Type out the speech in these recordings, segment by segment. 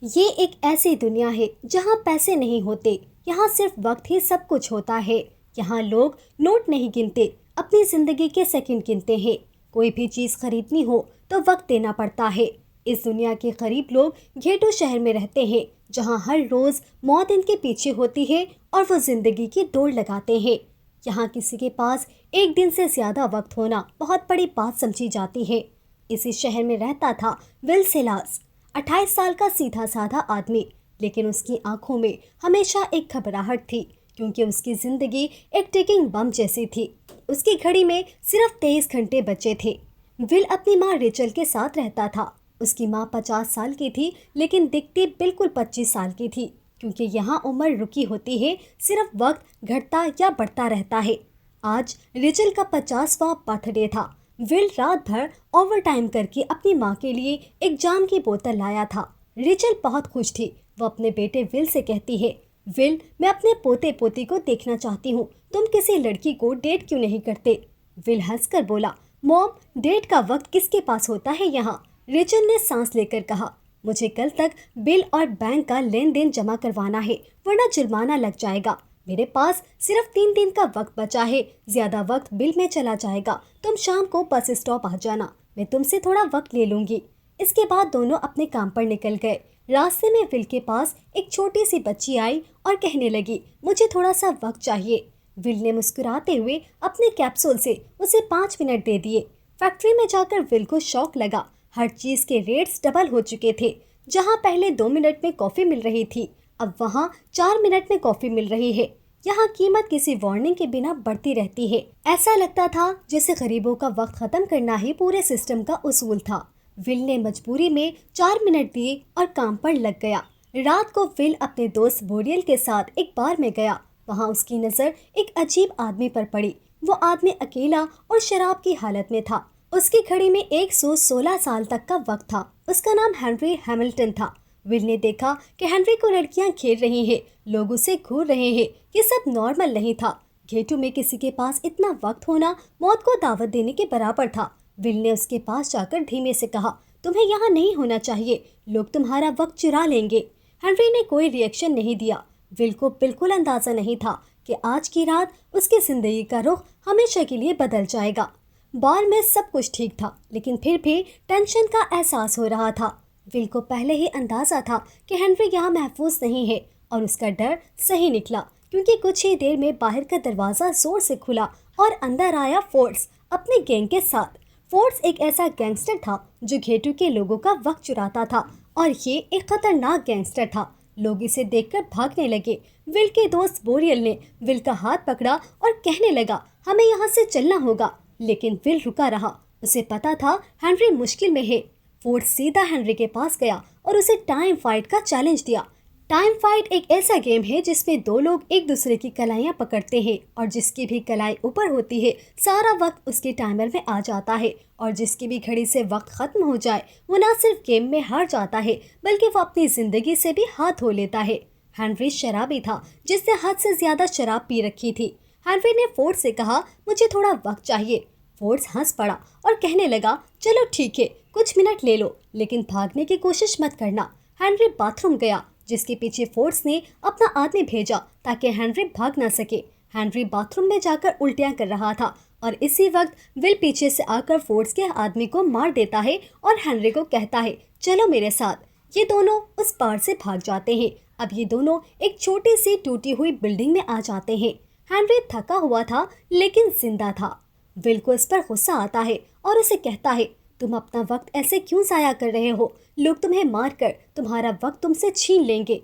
ये एक ऐसी दुनिया है जहाँ पैसे नहीं होते। यहाँ सिर्फ वक्त ही सब कुछ होता है। यहाँ लोग नोट नहीं गिनते, अपनी जिंदगी के सेकंड गिनते हैं। कोई भी चीज़ खरीदनी हो तो वक्त देना पड़ता है। इस दुनिया के करीब लोग घेटू शहर में रहते हैं, जहाँ हर रोज मौत इनके पीछे होती है और वो जिंदगी की दौड़ लगाते हैं। यहाँ किसी के पास एक दिन से ज्यादा वक्त होना बहुत बड़ी बात समझी जाती है। इसी शहर में रहता था विल सेलास, 28 साल का सीधा साधा आदमी। लेकिन उसकी आंखों में हमेशा एक घबराहट थी, क्योंकि उसकी जिंदगी एक टिकिंग बम जैसी थी। उसकी घड़ी में सिर्फ 23 घंटे बचे थे। विल अपनी माँ रेचल के साथ रहता था। उसकी माँ 50 साल की थी, लेकिन दिखती बिल्कुल 25 साल की थी, क्योंकि यहाँ उम्र रुकी होती है, सिर्फ वक्त घटता या बढ़ता रहता है। आज रेचल का 50वां बर्थडे था। विल रात भर ओवर टाइम करके अपनी माँ के लिए एक जाम की बोतल लाया था। रेचल बहुत खुश थी। वो अपने बेटे विल से कहती है, विल, मैं अपने पोते पोती को देखना चाहती हूँ। तुम किसी लड़की को डेट क्यों नहीं करते? विल हंसकर बोला, मॉम, डेट का वक्त किसके पास होता है यहाँ? रेचल ने सांस लेकर कहा, मुझे कल तक बिल और बैंक का लेन देन जमा करवाना है, वरना जुर्माना लग जाएगा। मेरे पास सिर्फ 3 दिन का वक्त बचा है, ज्यादा वक्त बिल में चला जाएगा। तुम शाम को बस स्टॉप आ जाना, मैं तुमसे थोड़ा वक्त ले लूंगी। इसके बाद दोनों अपने काम पर निकल गए। रास्ते में विल के पास एक छोटी सी बच्ची आई और कहने लगी, मुझे थोड़ा सा वक्त चाहिए। विल ने मुस्कुराते हुए अपने कैप्सूल से उसे 5 मिनट दे दिए। फैक्ट्री में जाकर विल को शौक लगा। हर चीज के रेट्स डबल हो चुके थे। जहाँ पहले 2 मिनट में कॉफी मिल रही थी, अब वहाँ 4 मिनट में कॉफी मिल रही है। यहाँ कीमत किसी वार्निंग के बिना बढ़ती रहती है। ऐसा लगता था जैसे गरीबों का वक्त खत्म करना ही पूरे सिस्टम का उसूल था। विल ने मजबूरी में 4 मिनट दिए और काम पर लग गया। रात को विल अपने दोस्त बोरियल के साथ एक बार में गया। वहाँ उसकी नजर एक अजीब आदमी पर पड़ी। वो आदमी अकेला और शराब की हालत में था। उसकी घड़ी में 116 साल तक का वक्त था। उसका नाम हेनरी हैमिल्टन था। विल ने देखा कि हेनरी को लड़कियां घेर रही हैं, लोग उसे घूर रहे हैं। ये सब नॉर्मल नहीं था। घेटू में किसी के पास इतना वक्त होना मौत को दावत देने के बराबर था। विल ने उसके पास जाकर धीमे से कहा, तुम्हें यहाँ नहीं होना चाहिए, लोग तुम्हारा वक्त चुरा लेंगे। हेनरी ने कोई रिएक्शन नहीं दिया। विल को बिल्कुल अंदाजा नहीं था कि आज की रात उसकी जिंदगी का रुख हमेशा के लिए बदल जाएगा। बार में सब कुछ ठीक था, लेकिन फिर भी टेंशन का एहसास हो रहा था। विल को पहले ही अंदाजा था कि हेनरी यहाँ महफूज नहीं है, और उसका डर सही निकला, क्योंकि कुछ ही देर में बाहर का दरवाजा जोर से खुला और अंदर आया फोर्ड्स अपने गैंग के साथ। फोर्ड्स एक ऐसा गैंगस्टर था जो घेटू के लोगों का वक्त चुराता था, और ये एक खतरनाक गैंगस्टर था। लोग इसे देखकर भागने लगे। विल के दोस्त बोरियल ने विल का हाथ पकड़ा और कहने लगा, हमें यहाँ से चलना होगा। लेकिन विल रुका रहा। उसे पता था हेनरी मुश्किल में है। फोर्ड्स सीधा हेनरी के पास गया और उसे टाइम फाइट का चैलेंज दिया। टाइम फाइट एक ऐसा गेम है जिसमें दो लोग एक दूसरे की कलाइयां पकड़ते हैं, और जिसकी भी कलाई ऊपर होती है सारा वक्त उसके टाइमर में आ जाता है, और जिसकी भी घड़ी से वक्त खत्म हो जाए वो न सिर्फ गेम में हार जाता है, बल्कि वो अपनी जिंदगी से भी हाथ धो लेता है। हेनरी शराबी था, जिसने हद से ज्यादा शराब पी रखी थी। हेनरी ने फोर्ड्स से कहा, मुझे थोड़ा वक्त चाहिए। फोर्ड्स हंस पड़ा और कहने लगा, चलो ठीक है, कुछ मिनट ले लो, लेकिन भागने की कोशिश मत करना। हेनरी बाथरूम गया, जिसके पीछे फोर्ड्स ने अपना आदमी भेजा ताकि हेनरी भाग ना सके। हेनरी बाथरूम में जाकर उल्टियां कर रहा था, और इसी वक्त विल पीछे से आकर फोर्ड्स के आदमी को मार देता है और हेनरी को कहता है, चलो मेरे साथ। ये दोनों उस पार से भाग जाते हैं। अब ये दोनों एक छोटी सी टूटी हुई बिल्डिंग में आ जाते हैं। हेनरी थका हुआ था, लेकिन जिंदा था। विल को इस पर गुस्सा आता है और उसे कहता है, तुम अपना वक्त ऐसे क्यों जाया कर रहे हो? लोग तुम्हें मारकर तुम्हारा वक्त तुमसे छीन लेंगे।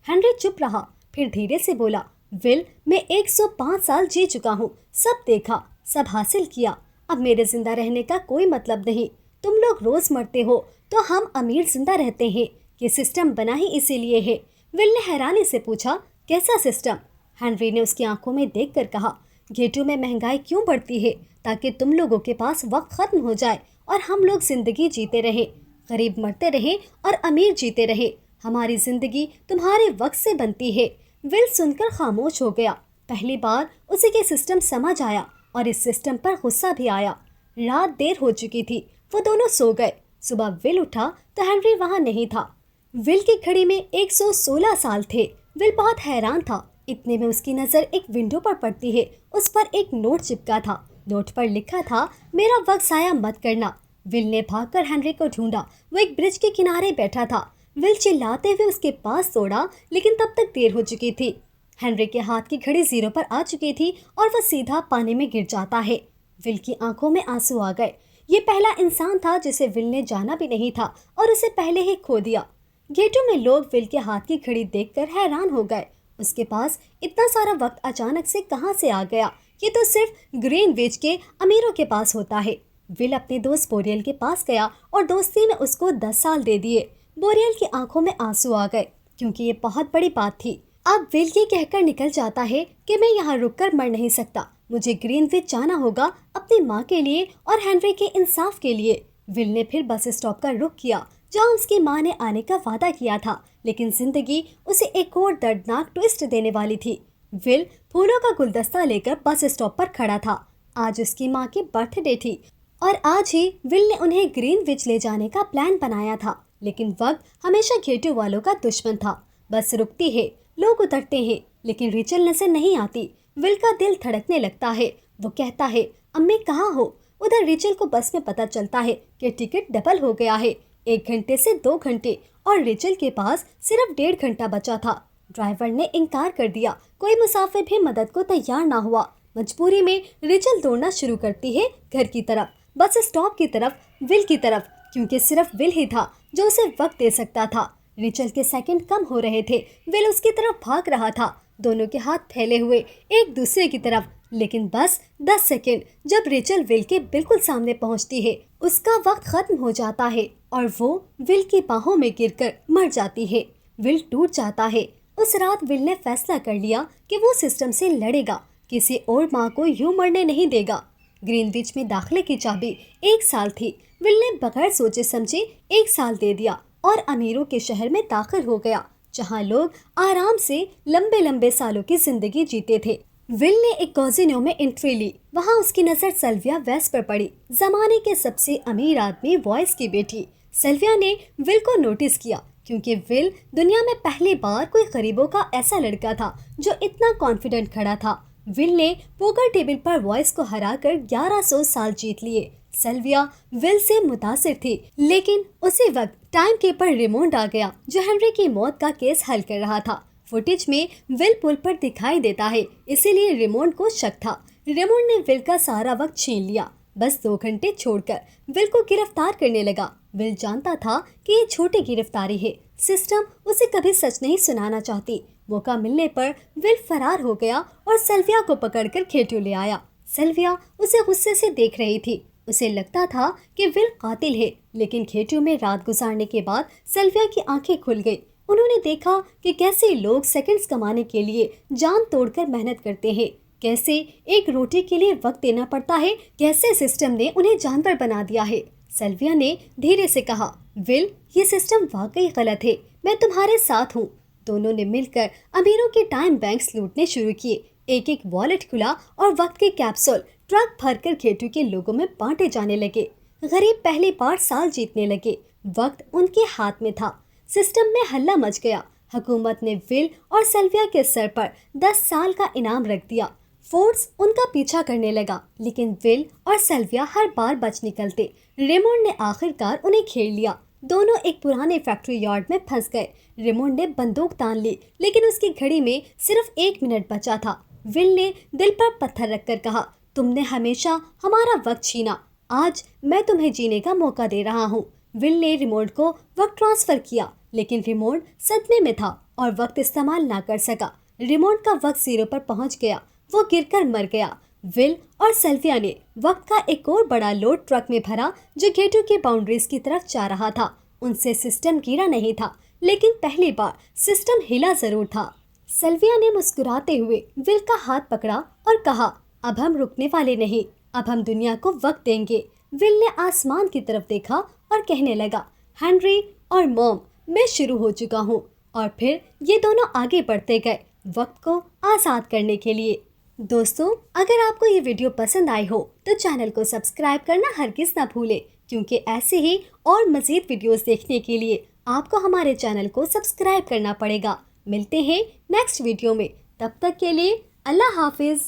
हेनरी चुप रहा, फिर धीरे से बोला, विल, मैं 105 साल जी चुका हूँ, सब देखा, सब हासिल किया। अब मेरे जिंदा रहने का कोई मतलब नहीं। तुम लोग रोज मरते हो तो हम अमीर जिंदा रहते हैं। ये सिस्टम बना ही इसीलिए है। विल ने हैरानी से पूछा, कैसा सिस्टम? हेनरी ने उसकी आंखों में देखकर कहा, घेटू में महंगाई क्यों बढ़ती है? ताकि तुम लोगों के पास वक्त खत्म हो जाए और हम लोग जिंदगी जीते रहे, गरीब मरते रहे और अमीर जीते रहे। हमारी जिंदगी तुम्हारे वक्त से बनती है। विल सुनकर खामोश हो गया। पहली बार उसे ये सिस्टम समझ आया, और इस सिस्टम पर गुस्सा भी आया। रात देर हो चुकी थी, वो दोनों सो गए। सुबह विल उठा तो हेनरी वहाँ नहीं था। विल की घड़ी में 116 साल थे। विल बहुत हैरान था। इतने में उसकी नजर एक विंडो पर पड़ती है। उस पर एक नोट चिपका था। नोट पर लिखा था, मेरा वक्त जाया मत करना। विल ने भागकर हेनरी को ढूंढा। वो एक ब्रिज के किनारे बैठा था। विल चिल्लाते हुए उसके पास दौड़ा, लेकिन तब तक देर हो चुकी थी। हेनरी के हाथ की घड़ी 0 पर आ चुकी थी और वह सीधा पानी में गिर जाता है। विल की आंखों में आंसू आ गए। ये पहला इंसान था जिसे विल ने जाना भी नहीं था और उसे पहले ही खो दिया। गेटों में लोग विल के हाथ की घड़ी देखकर हैरान हो गए। उसके पास इतना सारा वक्त अचानक से कहां से आ गया? ये तो सिर्फ ग्रीनविच के अमीरों के पास होता है। विल अपने दोस्त बोरियल के पास गया और दोस्ती में उसको 10 साल दे दिए। बोरियल की आंखों में आंसू आ गए, क्योंकि ये बहुत बड़ी बात थी। अब विल ये कहकर निकल जाता है कि मैं यहाँ रुककर मर नहीं सकता। मुझे ग्रीनविच जाना होगा, अपनी माँ के लिए और हेनरी के इंसाफ के लिए। विल ने फिर बस स्टॉप का रुख किया, जहाँ उसकी माँ ने आने का वादा किया था, लेकिन जिंदगी उसे एक और दर्दनाक ट्विस्ट देने वाली थी। विल फूलों का गुलदस्ता लेकर बस स्टॉप पर खड़ा था। आज उसकी माँ की बर्थडे थी और आज ही विल ने उन्हें ग्रीनविच ले जाने का प्लान बनाया था। लेकिन वक्त हमेशा घेटू वालों का दुश्मन था। बस रुकती है, लोग उतरते हैं, लेकिन रिचल नजर नहीं आती। विल का दिल धड़कने लगता है। वो कहता है, अम्मी कहाँ हो? उधर रिचल को बस में पता चलता है कि टिकट डबल हो गया है। 1 घंटे से 2 घंटे और रिचल के पास सिर्फ 1.5 घंटा बचा था। ड्राइवर ने इनकार कर दिया। कोई मुसाफिर भी मदद को तैयार ना हुआ। मजबूरी में रिचल दौड़ना शुरू करती है घर की तरफ, बस स्टॉप की तरफ, विल की तरफ, क्योंकि सिर्फ विल ही था जो उसे वक्त दे सकता था। रिचल के सेकंड कम हो रहे थे। विल उसकी तरफ भाग रहा था, दोनों के हाथ फैले हुए एक दूसरे की तरफ। लेकिन बस 10 सेकंड। जब रिचल विल के बिल्कुल सामने पहुंचती है, उसका वक्त खत्म हो जाता है और वो विल की बाहों में गिरकर मर जाती है। विल टूट जाता है। उस रात विल ने फैसला कर लिया कि वो सिस्टम से लड़ेगा, किसी और माँ को यूं मरने नहीं देगा। ग्रीनविच में दाखिले की चाबी 1 साल थी। विल ने बगैर सोचे समझे 1 साल दे दिया और अमीरों के शहर में दाखिल हो गया, जहां लोग आराम से लंबे लंबे सालों की जिंदगी जीते थे। विल ने एक कैसीनो में एंट्री ली। वहां उसकी नजर सिल्विया वेस्ट पर पड़ी, जमाने के सबसे अमीर आदमी वॉइस की बेटी। सिल्विया ने विल को नोटिस किया, क्योंकि विल दुनिया में पहली बार कोई गरीबों का ऐसा लड़का था जो इतना कॉन्फिडेंट खड़ा था। विल ने पोकर टेबल पर वॉइस को हराकर 1100 साल जीत लिए। सिल्विया विल से मुतासिर थी, लेकिन उसी वक्त टाइम कीपर रिमोंड आ गया, जो हेनरी की मौत का केस हल कर रहा था। फुटेज में विल पुल पर दिखाई देता है, इसीलिए रिमोंड को शक था। रिमोंड ने विल का सारा वक्त छीन लिया। बस 2 घंटे छोड़कर विल को गिरफ्तार करने लगा। विल जानता था कि ये छोटी गिरफ्तारी है, सिस्टम उसे कभी सच नहीं सुनाना चाहती। मौका मिलने पर विल फरार हो गया और सिल्विया को पकड़कर घेटू ले आया। सिल्विया उसे गुस्से से देख रही थी। उसे लगता था कि विल कातिल है, लेकिन घेटू में रात गुजारने के बाद सिल्विया की आंखें खुल गई। उन्होंने देखा कि कैसे लोग सेकंड्स कमाने के लिए जान तोड़कर मेहनत करते हैं, कैसे एक रोटी के लिए वक्त देना पड़ता है, कैसे सिस्टम ने उन्हें जानवर बना दिया है। सिल्विया ने धीरे से कहा, विल, ये सिस्टम वाकई गलत है, मैं तुम्हारे साथ हूँ। दोनों ने मिलकर अमीरों के टाइम बैंक्स लूटने शुरू किए। एक एक वॉलेट खुला और वक्त के कैप्सूल ट्रक भरकर घेटू के लोगों में बांटे जाने लगे। गरीब पहली बार साल जीतने लगे। वक्त उनके हाथ में था। सिस्टम में हल्ला मच गया। हुकूमत ने विल और सिल्विया के सर पर 10 साल का इनाम रख दिया। फोर्स उनका पीछा करने लगा, लेकिन विल और सिल्विया हर बार बच निकलते। रेमोंड ने आखिरकार उन्हें घेर लिया। दोनों एक पुराने फैक्ट्री यार्ड में फंस गए। रेमोंड ने बंदूक तान ली, लेकिन उसकी घड़ी में सिर्फ 1 मिनट बचा था। विल ने दिल पर पत्थर रखकर कहा, तुमने हमेशा हमारा वक्त छीना, आज मैं तुम्हें जीने का मौका दे रहा हूँ। विल ने रिमोट को वक्त ट्रांसफर किया, लेकिन रिमोट सदमे में था और वक्त इस्तेमाल ना कर सका। रिमोट का वक्त 0 पर पहुंच गया। वो गिरकर मर गया। विल और सिल्विया ने वक्त का एक और बड़ा लोड ट्रक में भरा, जो घेटू की बाउंड्रीज की तरफ जा रहा था। उनसे सिस्टम गिरा नहीं था, लेकिन पहली बार सिस्टम हिला जरूर था। सिल्विया ने मुस्कुराते हुए विल का हाथ पकड़ा और कहा, अब हम रुकने वाले नहीं, अब हम दुनिया को वक्त देंगे। विल ने आसमान की तरफ देखा और कहने लगा, हेनरी और मॉम, मैं शुरू हो चुका हूँ। और फिर ये दोनों आगे बढ़ते गए वक्त को आज़ाद करने के लिए। दोस्तों, अगर आपको ये वीडियो पसंद आई हो तो चैनल को सब्सक्राइब करना हरगिज़ ना भूलें, क्योंकि ऐसे ही और मज़ीद वीडियोस देखने के लिए आपको हमारे चैनल को सब्सक्राइब करना पड़ेगा। मिलते हैं नेक्स्ट वीडियो में, तब तक के लिए अल्लाह हाफिज।